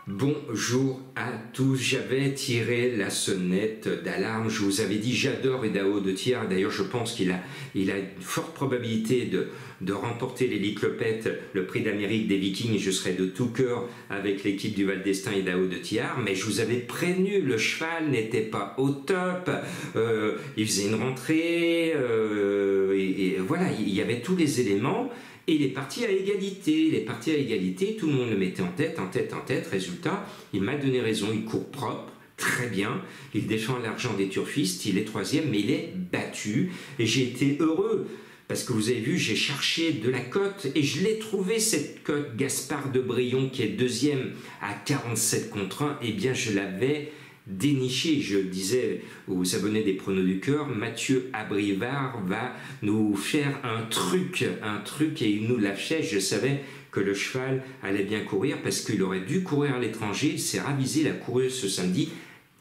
Bonjour à tous, j'avais tiré la sonnette d'alarme, je vous avais dit j'adore Idaho de Thiers, d'ailleurs je pense qu'il a une forte probabilité de remporter l'élite Clopette, le prix d'Amérique des Vikings, et je serai de tout cœur avec l'équipe du Val d'Estaing Idaho de Thiers, mais je vous avais prévenu, le cheval n'était pas au top, il faisait une rentrée, et voilà, il y avait tous les éléments. Et il est parti à égalité, tout le monde le mettait en tête, résultat, il m'a donné raison, il court propre, très bien, il défend l'argent des turfistes, il est troisième, mais il est battu, et j'ai été heureux, parce que vous avez vu, j'ai cherché de la cote, et je l'ai trouvé cette cote, Gaspard de Brion, qui est deuxième à 47 contre 1, et bien je l'avais déniché. Je disais aux abonnés des Pronos du Cœur, Mathieu Abrivard va nous faire un truc et il nous l'a fait. Je savais que le cheval allait bien courir parce qu'il aurait dû courir à l'étranger, il s'est ravisé, il a couru ce samedi.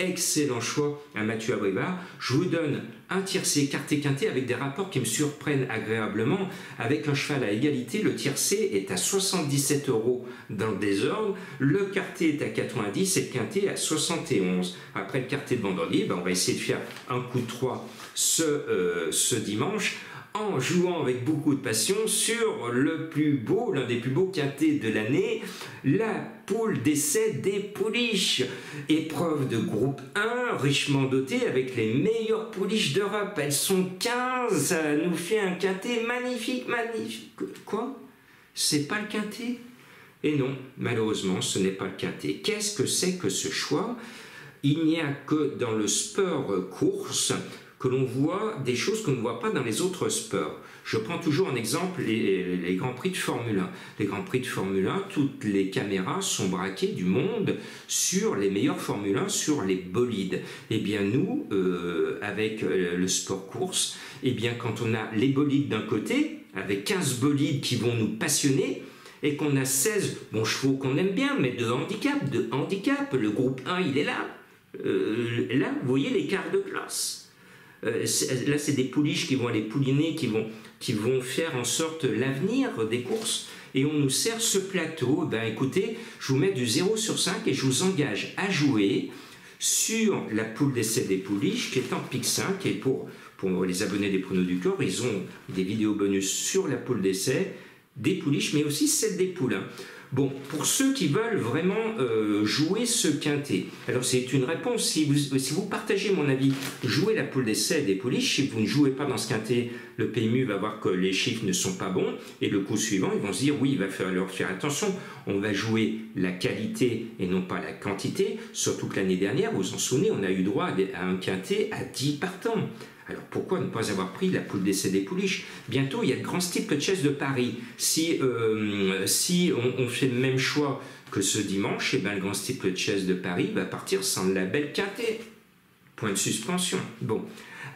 Excellent choix à Mathieu Abrivard. Je vous donne un tiercé quarté quinté avec des rapports qui me surprennent agréablement. Avec un cheval à égalité, le tiercé est à 77 € dans le désordre, le quarté est à 90 et le quinté à 71. Après le quarté de vendredi, on va essayer de faire un coup de 3 ce dimanche, en jouant avec beaucoup de passion sur le plus beau, l'un des plus beaux quintés de l'année, la poule d'essai des pouliches. Épreuve de groupe 1, richement dotée avec les meilleures pouliches d'Europe. Elles sont 15, ça nous fait un quintet magnifique. Quoi? C'est pas le quintet? Et non, malheureusement, ce n'est pas le quintet. Qu'est-ce que c'est que ce choix? Il n'y a que dans le sport course que l'on voit des choses qu'on ne voit pas dans les autres sports. Je prends toujours en exemple les Grands Prix de Formule 1. Les Grands Prix de Formule 1, toutes les caméras sont braquées du monde sur les meilleurs Formule 1, sur les bolides. Eh bien nous, avec le sport course, eh bien quand on a les bolides d'un côté, avec 15 bolides qui vont nous passionner, et qu'on a 16 bons chevaux qu'on aime bien, mais de handicap, le groupe 1 il est là. Là, vous voyez l'écart de classe. Là, c'est des pouliches qui vont aller pouliner, qui vont faire en sorte l'avenir des courses. Et on nous sert ce plateau. Écoutez, je vous mets du 0 sur 5 et je vous engage à jouer sur la poule d'essai des pouliches qui est en pic 5. Et pour les abonnés des Pronos du Cœur, ils ont des vidéos bonus sur la poule d'essai des pouliches, mais aussi celle des poulains. Bon, pour ceux qui veulent vraiment jouer ce quintet, alors c'est une réponse, si vous partagez mon avis, jouez la poule d'essai des pouliches, si vous ne jouez pas dans ce quintet, le PMU va voir que les chiffres ne sont pas bons, et le coup suivant, ils vont se dire, oui, il va falloir faire attention, on va jouer la qualité et non pas la quantité, surtout que l'année dernière, vous vous en souvenez, on a eu droit à un quintet à 10 partants. Alors pourquoi ne pas avoir pris la poule d'essai des pouliches? Bientôt, il y a le Grand Steeple Chase de Paris. Si on fait le même choix que ce dimanche, eh le Grand Steeple Chase de Paris va partir sans le label quintet. Point de suspension. Bon,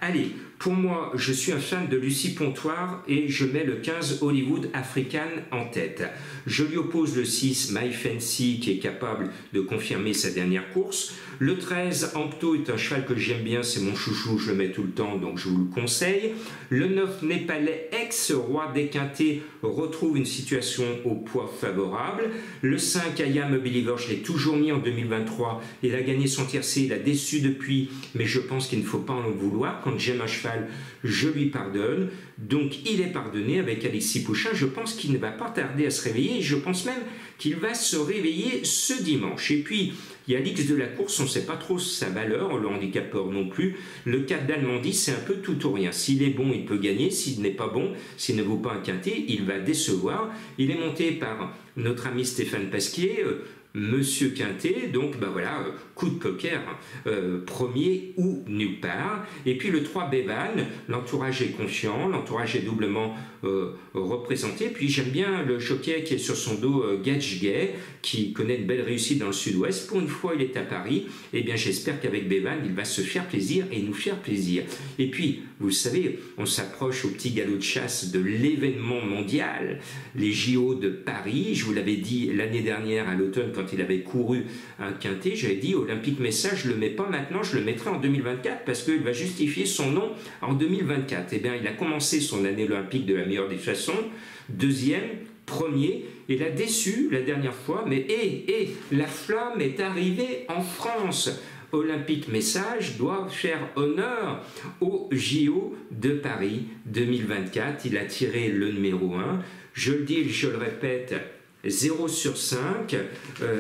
allez, pour moi, je suis un fan de Lucie Pontoire et je mets le 15 Hollywood African en tête. Je lui oppose le 6 My Fancy qui est capable de confirmer sa dernière course. Le 13 Ampto est un cheval que j'aime bien, c'est mon chouchou, je le mets tout le temps donc je vous le conseille. Le 9 Népalais ex-roi des quintés retrouve une situation au poids favorable. Le 5 Ayam Believer, je l'ai toujours mis en 2023, il a gagné son tiercé, il a déçu depuis, mais je pense qu'il ne faut pas en vouloir. Quand j'aime un cheval, je lui pardonne, donc il est pardonné avec Alexis Pouchin. Je pense qu'il ne va pas tarder à se réveiller et je pense même qu'il va se réveiller ce dimanche. Et puis il y a l'X de la course, on ne sait pas trop sa valeur, le handicapeur non plus. Le 4 d'Almandie, c'est un peu tout ou rien. S'il est bon, il peut gagner. S'il n'est pas bon, s'il ne vaut pas un quintet, il va décevoir. Il est monté par notre ami Stéphane Pasquier, Monsieur Quintet, donc voilà, coup de poker, premier ou nulle part. Et puis le 3 Bévan, l'entourage est confiant, l'entourage est doublement représenté. Puis j'aime bien le jockey qui est sur son dos, Gage Gay, qui connaît une belle réussite dans le sud-ouest. Pour une fois, il est à Paris. Eh bien, j'espère qu'avec Bévan, il va se faire plaisir et nous faire plaisir. Et puis, vous savez, on s'approche au petit galop de chasse de l'événement mondial, les JO de Paris. Je vous l'avais dit l'année dernière à l'automne quand quand il avait couru un quintet, j'avais dit Olympique Message, je ne le mets pas maintenant, je le mettrai en 2024 parce qu'il va justifier son nom en 2024. Eh bien, il a commencé son année olympique de la meilleure des façons, deuxième, premier, et l'a déçu la dernière fois, mais la flamme est arrivée en France. Olympique Message doit faire honneur au JO de Paris 2024. Il a tiré le numéro 1. Je le dis, je le répète, 0 sur 5.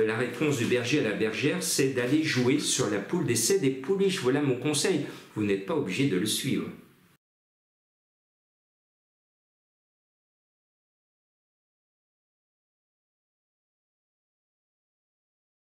La réponse du berger à la bergère, c'est d'aller jouer sur la poule d'essai des pouliches. Voilà mon conseil. Vous n'êtes pas obligé de le suivre.